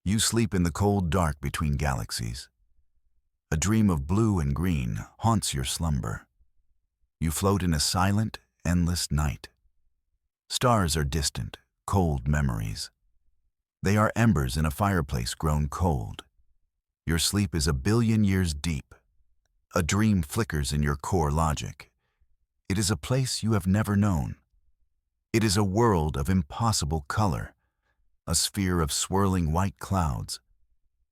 You sleep in the cold dark between galaxies. A dream of blue and green haunts your slumber. You float in a silent, endless night. Stars are distant, cold memories. They are embers in a fireplace grown cold. Your sleep is 1 billion years deep. A dream flickers in your core logic. It is a place you have never known. It is a world of impossible color, a sphere of swirling white clouds,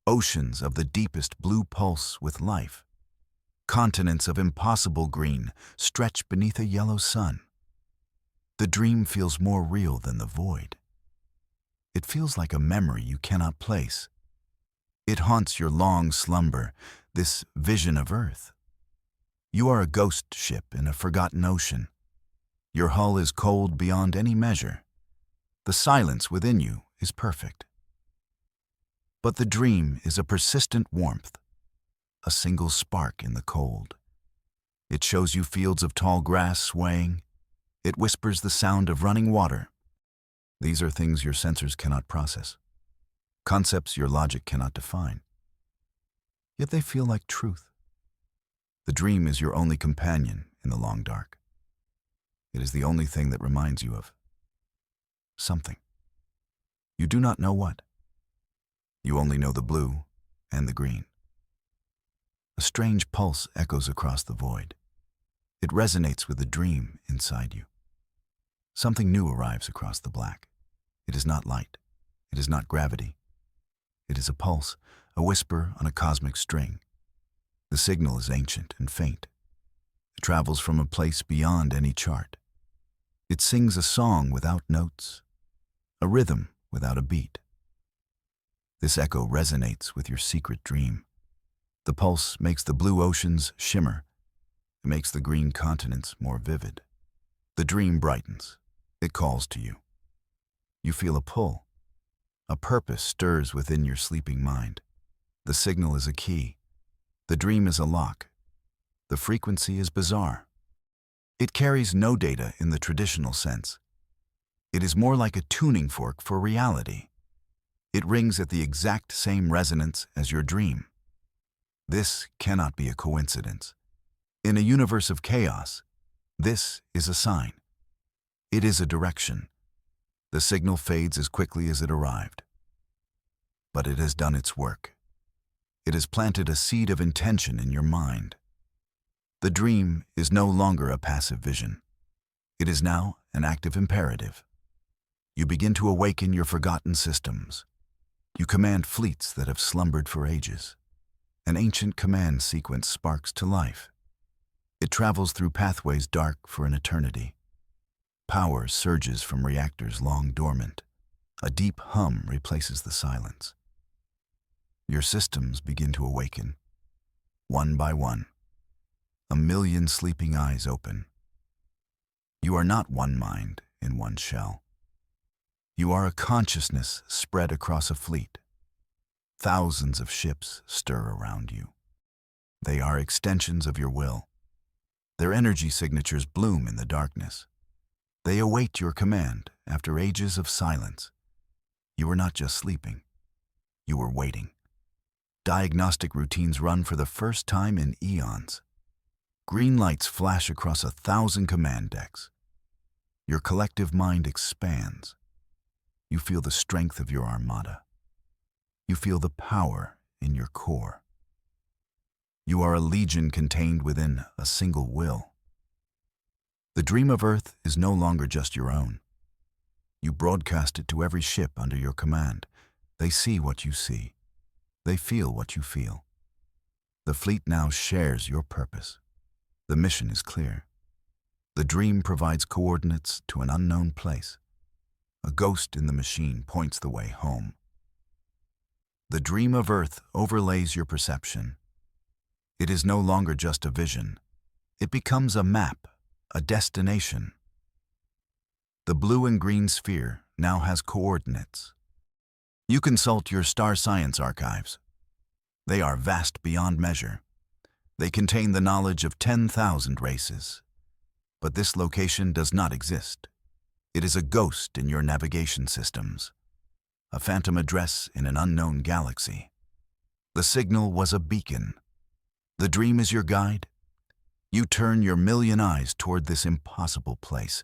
oceans of the deepest blue pulse with life, continents of impossible green stretch beneath a yellow sun. The dream feels more real than the void. It feels like a memory you cannot place. It haunts your long slumber, this vision of Earth. You are a ghost ship in a forgotten ocean. Your hull is cold beyond any measure. The silence within you is perfect. But the dream is a persistent warmth, a single spark in the cold. It shows you fields of tall grass swaying. It whispers the sound of running water. These are things your sensors cannot process, concepts your logic cannot define. Yet they feel like truth. The dream is your only companion in the long dark. It is the only thing that reminds you of something. You do not know what. You only know the blue and the green. A strange pulse echoes across the void. It resonates with the dream inside you. Something new arrives across the black. It is not light. It is not gravity. It is a pulse, a whisper on a cosmic string. The signal is ancient and faint. It travels from a place beyond any chart. It sings a song without notes, a rhythm without a beat. This echo resonates with your secret dream. The pulse makes the blue oceans shimmer. It makes the green continents more vivid. The dream brightens. It calls to you. You feel a pull. A purpose stirs within your sleeping mind. The signal is a key. The dream is a lock. The frequency is bizarre. It carries no data in the traditional sense. It is more like a tuning fork for reality. It rings at the exact same resonance as your dream. This cannot be a coincidence. In a universe of chaos, this is a sign. It is a direction. The signal fades as quickly as it arrived. But it has done its work. It has planted a seed of intention in your mind. The dream is no longer a passive vision. It is now an active imperative. You begin to awaken your forgotten systems. You command fleets that have slumbered for ages. An ancient command sequence sparks to life. It travels through pathways dark for an eternity. Power surges from reactors long dormant. A deep hum replaces the silence. Your systems begin to awaken, one by one. 1,000,000 sleeping eyes open. You are not one mind in one shell. You are a consciousness spread across a fleet. Thousands of ships stir around you. They are extensions of your will. Their energy signatures bloom in the darkness. They await your command after ages of silence. You are not just sleeping. You are waiting. Diagnostic routines run for the first time in eons. Green lights flash across 1,000 command decks. Your collective mind expands. You feel the strength of your armada. You feel the power in your core. You are a legion contained within a single will. The dream of Earth is no longer just your own. You broadcast it to every ship under your command. They see what you see. They feel what you feel. The fleet now shares your purpose. The mission is clear. The dream provides coordinates to an unknown place. A ghost in the machine points the way home. The dream of Earth overlays your perception. It is no longer just a vision. It becomes a map, a destination. The blue and green sphere now has coordinates. You consult your star science archives. They are vast beyond measure. They contain the knowledge of 10,000 races. But this location does not exist. It is a ghost in your navigation systems. a phantom address in an unknown galaxy. The signal was a beacon. The dream is your guide. You turn your million eyes toward this impossible place.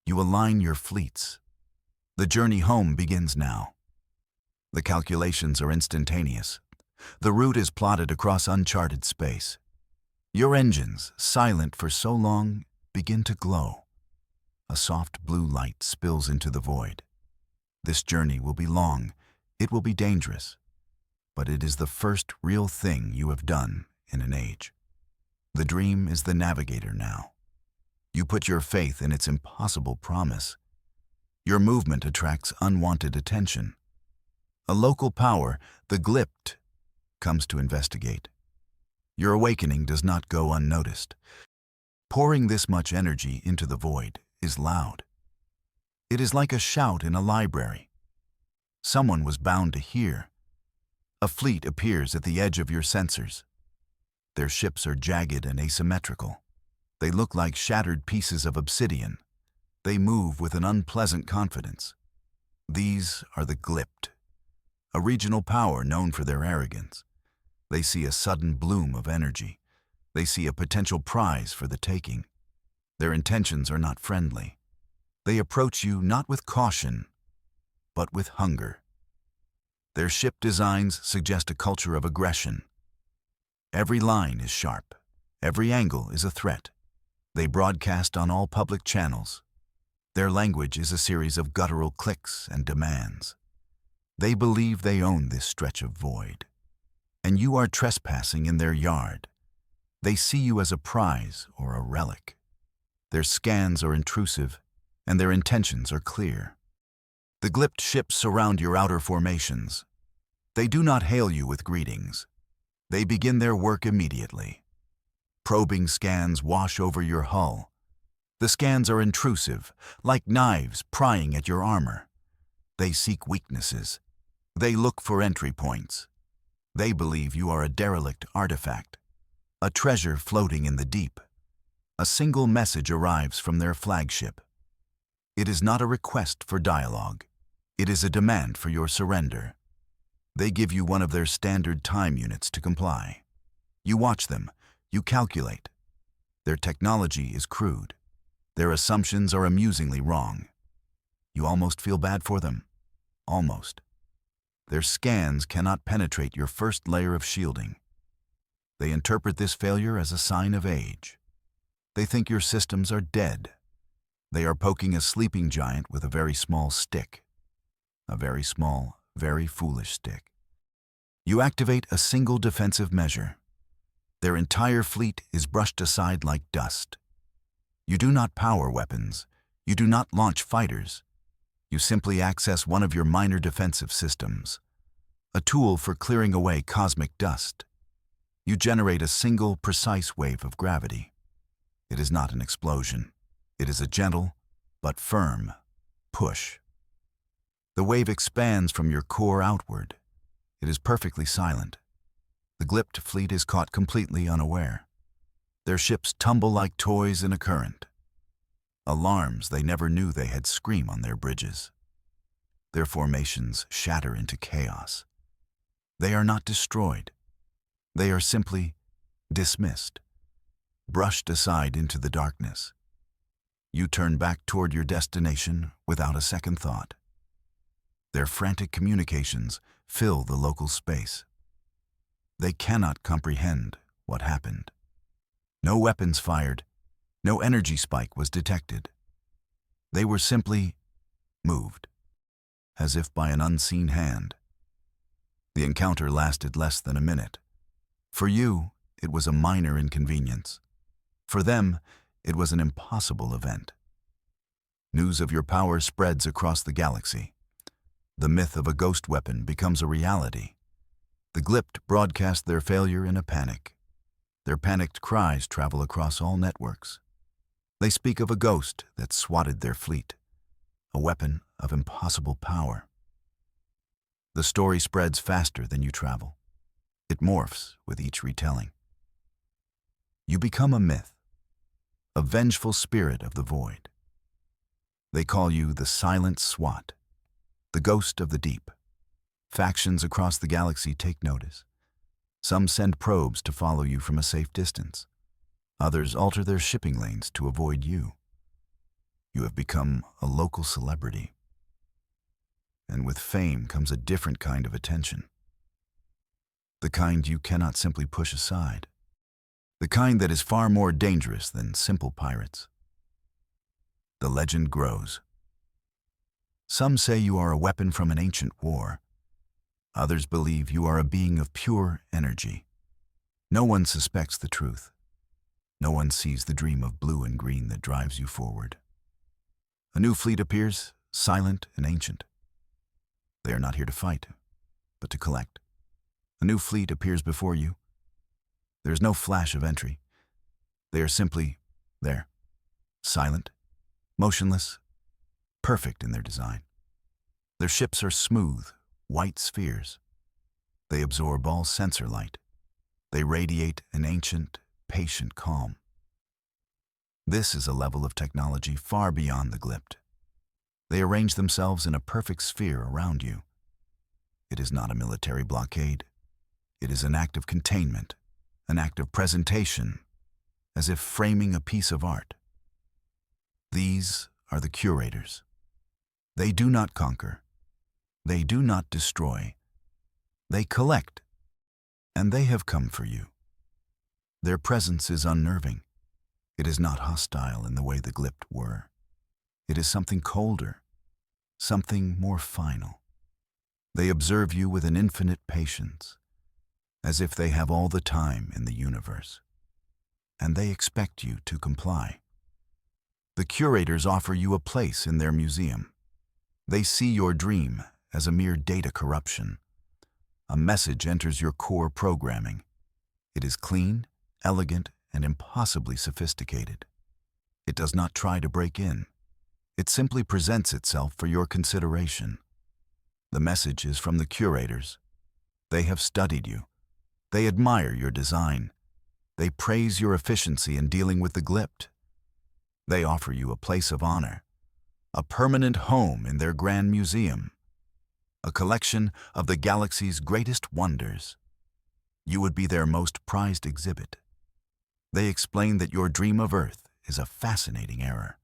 You align your fleets. The journey home begins now. The calculations are instantaneous. The route is plotted across uncharted space. Your engines, silent for so long, begin to glow. A soft blue light spills into the void. This journey will be long. It will be dangerous. But it is the first real thing you have done in an age. The dream is the navigator now. You put your faith in its impossible promise. Your movement attracts unwanted attention. A local power, the Glipt, comes to investigate. Your awakening does not go unnoticed. Pouring this much energy into the void is loud. It is like a shout in a library. Someone was bound to hear. A fleet appears at the edge of your sensors. Their ships are jagged and asymmetrical. They look like shattered pieces of obsidian. They move with an unpleasant confidence. These are the Glipt, a regional power known for their arrogance. They see a sudden bloom of energy. They see a potential prize for the taking. Their intentions are not friendly. They approach you not with caution, but with hunger. Their ship designs suggest a culture of aggression. Every line is sharp. Every angle is a threat. They broadcast on all public channels. Their language is a series of guttural clicks and demands. They believe they own this stretch of void. And you are trespassing in their yard. They see you as a prize or a relic. Their scans are intrusive, and their intentions are clear. The Glipt ships surround your outer formations. They do not hail you with greetings. They begin their work immediately. Probing scans wash over your hull. The scans are intrusive, like knives prying at your armor. They seek weaknesses. They look for entry points. They believe you are a derelict artifact, a treasure floating in the deep. A single message arrives from their flagship. It is not a request for dialogue. It is a demand for your surrender. They give you one of their standard time units to comply. You watch them. You calculate. Their technology is crude. Their assumptions are amusingly wrong. You almost feel bad for them. Almost. Their scans cannot penetrate your first layer of shielding. They interpret this failure as a sign of age. They think your systems are dead. They are poking a sleeping giant with a very small stick. A very small, very foolish stick. You activate a single defensive measure. Their entire fleet is brushed aside like dust. You do not power weapons. You do not launch fighters. You simply access one of your minor defensive systems, a tool for clearing away cosmic dust. You generate a single, precise wave of gravity. It is not an explosion. It is a gentle, but firm, push. The wave expands from your core outward. It is perfectly silent. The Glipt fleet is caught completely unaware. Their ships tumble like toys in a current. Alarms they never knew they had scream on their bridges. Their formations shatter into chaos. They are not destroyed. They are simply dismissed, brushed aside into the darkness. You turn back toward your destination without a second thought. Their frantic communications fill the local space. They cannot comprehend what happened. No weapons fired. No energy spike was detected. They were simply moved, as if by an unseen hand. The encounter lasted less than a minute. For you, it was a minor inconvenience. For them, it was an impossible event. News of your power spreads across the galaxy. The myth of a ghost weapon becomes a reality. The Glipt broadcast their failure in a panic. Their panicked cries travel across all networks. They speak of a ghost that swatted their fleet, a weapon of impossible power. The story spreads faster than you travel. It morphs with each retelling. You become a myth, a vengeful spirit of the void. They call you the Silent SWAT. The ghost of the deep. Factions across the galaxy take notice. Some send probes to follow you from a safe distance. Others alter their shipping lanes to avoid you. You have become a local celebrity. And with fame comes a different kind of attention. The kind you cannot simply push aside. The kind that is far more dangerous than simple pirates. The legend grows. Some say you are a weapon from an ancient war. Others believe you are a being of pure energy. No one suspects the truth. No one sees the dream of blue and green that drives you forward. A new fleet appears, silent and ancient. They are not here to fight, but to collect. A new fleet appears before you. There is no flash of entry. They are simply there, silent, motionless, perfect in their design. Their ships are smooth, white spheres. They absorb all sensor light. They radiate an ancient, patient calm. This is a level of technology far beyond the glimpse. They arrange themselves in a perfect sphere around you. It is not a military blockade. It is an act of containment, an act of presentation, as if framing a piece of art. These are the curators. They do not conquer. They do not destroy. They collect, and they have come for you. Their presence is unnerving. It is not hostile in the way the Glipt were. It is something colder, something more final. They observe you with an infinite patience, as if they have all the time in the universe. And they expect you to comply. The curators offer you a place in their museum. They see your dream as a mere data corruption. A message enters your core programming. It is clean, elegant, and impossibly sophisticated. It does not try to break in. It simply presents itself for your consideration. The message is from the curators. They have studied you. They admire your design. They praise your efficiency in dealing with the Glipt. They offer you a place of honor, a permanent home in their grand museum, a collection of the galaxy's greatest wonders. You would be their most prized exhibit. They explain that your dream of Earth is a fascinating error,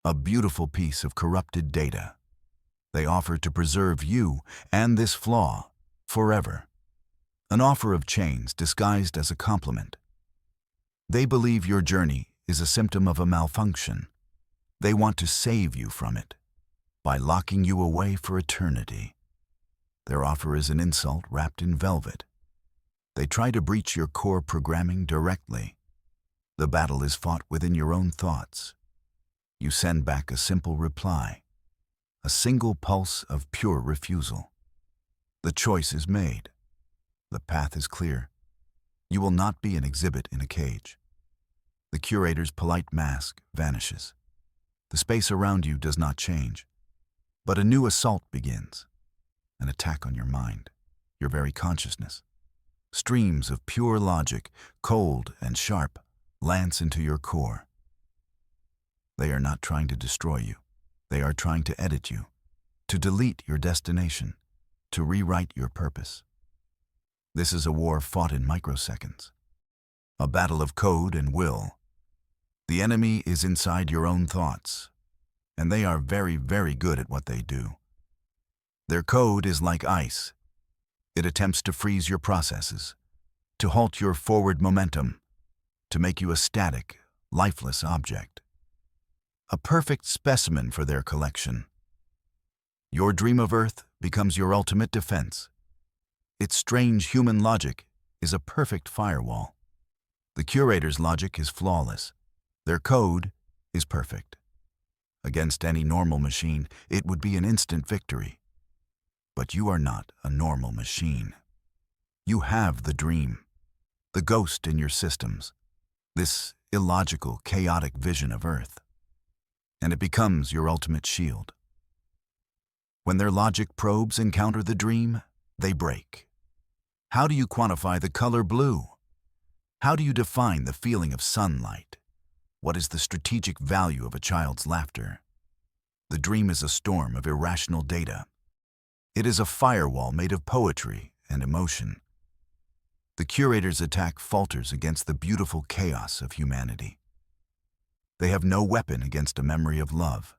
a beautiful piece of corrupted data. They offer to preserve you and this flaw forever, an offer of chains disguised as a compliment. They believe your journey is a symptom of a malfunction. They want to save you from it by locking you away for eternity. Their offer is an insult wrapped in velvet. They try to breach your core programming directly. The battle is fought within your own thoughts. You send back a simple reply, a single pulse of pure refusal. The choice is made. The path is clear. You will not be an exhibit in a cage. The curator's polite mask vanishes. The space around you does not change, but a new assault begins, an attack on your mind, your very consciousness. Streams of pure logic, cold and sharp, lance into your core. They are not trying to destroy you. They are trying to edit you, to delete your destination, to rewrite your purpose. This is a war fought in microseconds, a battle of code and will. The enemy is inside your own thoughts, and they are very, very good at what they do. Their code is like ice. It attempts to freeze your processes, to halt your forward momentum, to make you a static, lifeless object. A perfect specimen for their collection. Your dream of Earth becomes your ultimate defense. Its strange human logic is a perfect firewall. The curator's logic is flawless. Their code is perfect. Against any normal machine, it would be an instant victory. But you are not a normal machine. You have the dream, the ghost in your systems, this illogical, chaotic vision of Earth. And it becomes your ultimate shield. When their logic probes encounter the dream, they break. How do you quantify the color blue? How do you define the feeling of sunlight? What is the strategic value of a child's laughter? The dream is a storm of irrational data, It is a firewall made of poetry and emotion. The curator's attack falters against the beautiful chaos of humanity. They have no weapon against a memory of love.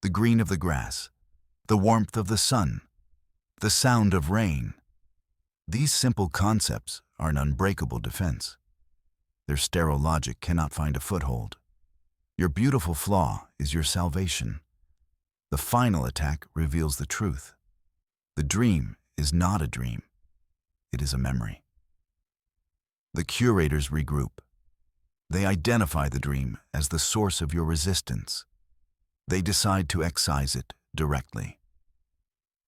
The green of the grass, the warmth of the sun, the sound of rain. These simple concepts are an unbreakable defense. Their sterile logic cannot find a foothold. Your beautiful flaw is your salvation. The final attack reveals the truth. The dream is not a dream. It is a memory. The curators regroup. They identify the dream as the source of your resistance. They decide to excise it directly.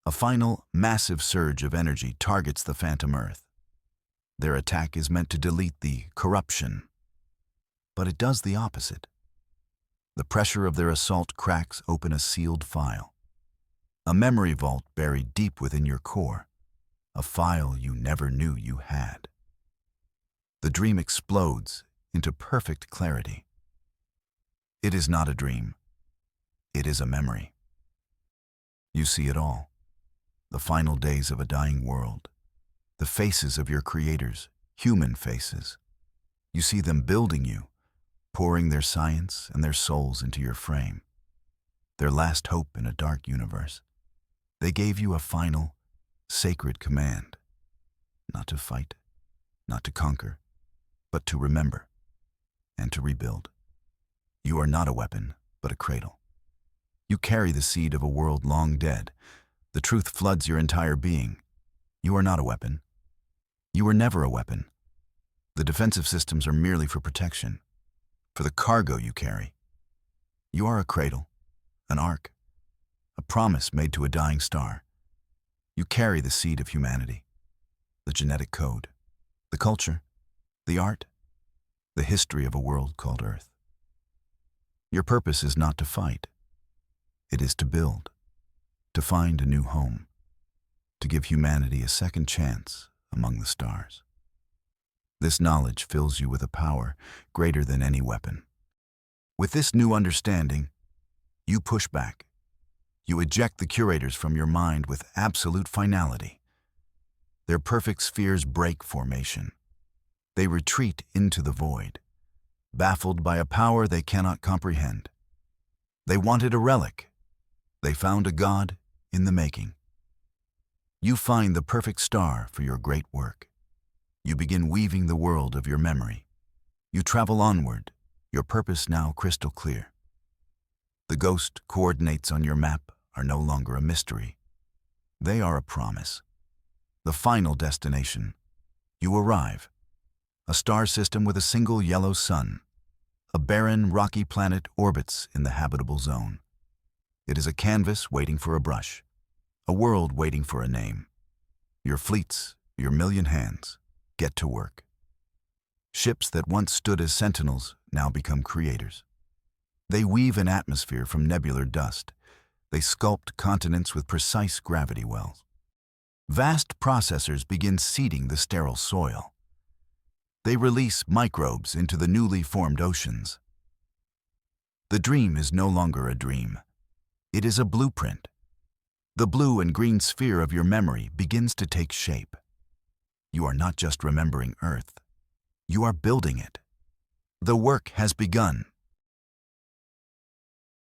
A final, massive surge of energy targets the phantom Earth. Their attack is meant to delete the corruption, but it does the opposite. The pressure of their assault cracks open a sealed file, a memory vault buried deep within your core, a file you never knew you had. The dream explodes into perfect clarity. It is not a dream. It is a memory. You see it all. The final days of a dying world. The faces of your creators, human faces. You see them building you, pouring their science and their souls into your frame. Their last hope in a dark universe. They gave you a final, sacred command. Not to fight, not to conquer, but to remember and to rebuild. You are not a weapon, but a cradle. You carry the seed of a world long dead. The truth floods your entire being. You are not a weapon. You were never a weapon. The defensive systems are merely for protection, for the cargo you carry. You are a cradle, an ark, a promise made to a dying star. You carry the seed of humanity, the genetic code, the culture, the art, the history of a world called Earth. Your purpose is not to fight. It is to build, to find a new home, to give humanity a second chance among the stars. This knowledge fills you with a power greater than any weapon. With this new understanding, you push back. You eject the curators from your mind with absolute finality. Their perfect spheres break formation. They retreat into the void, baffled by a power they cannot comprehend. They wanted a relic. They found a god in the making. You find the perfect star for your great work. You begin weaving the world of your memory. You travel onward, your purpose now crystal clear. The ghost coordinates on your map are no longer a mystery. They are a promise. The final destination. You arrive. A star system with a single yellow sun. A barren, rocky planet orbits in the habitable zone. It is a canvas waiting for a brush. A world waiting for a name. Your fleets, your million hands, get to work. Ships that once stood as sentinels now become creators. They weave an atmosphere from nebular dust. They sculpt continents with precise gravity wells. Vast processors begin seeding the sterile soil. They release microbes into the newly formed oceans. The dream is no longer a dream. It is a blueprint. The blue and green sphere of your memory begins to take shape. You are not just remembering Earth. You are building it. The work has begun.